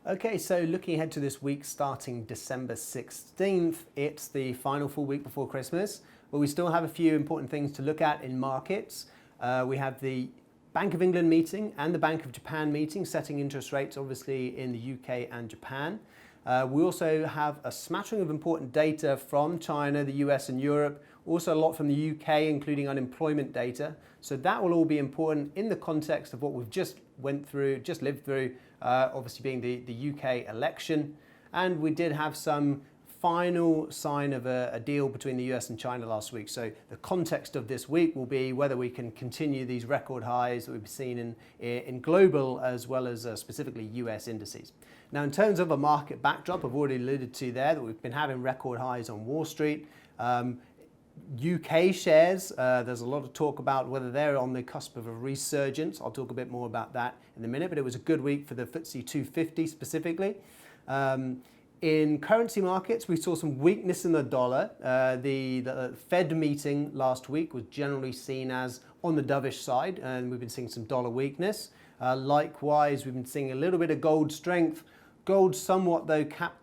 Okay, so looking ahead to this week starting December 16th, it's the final full week before Christmas, but we still have a few important things to look at in markets. We have the Bank of England meeting and the Bank of Japan meeting, setting interest rates obviously in the UK and Japan. We also have a smattering of important data from China, the US and Europe, also a lot from the UK, including unemployment data. So that will all be important in the context of what we've just lived through, obviously being the UK election. And we did have some final sign of a deal between the US and China last week. So the context of this week will be whether we can continue these record highs that we've seen in global as well as specifically US indices. Now, in terms of a market backdrop, I've already alluded to there that we've been having record highs on Wall Street. UK shares, there's a lot of talk about whether they're on the cusp of a resurgence. I'll talk a bit more about that in a minute, but it was a good week for the FTSE 250 specifically. In currency markets, we saw some weakness in the dollar. The Fed meeting last week was generally seen as on the dovish side, and we've been seeing some dollar weakness. Likewise, we've been seeing a little bit of gold strength. Gold somewhat, though, capped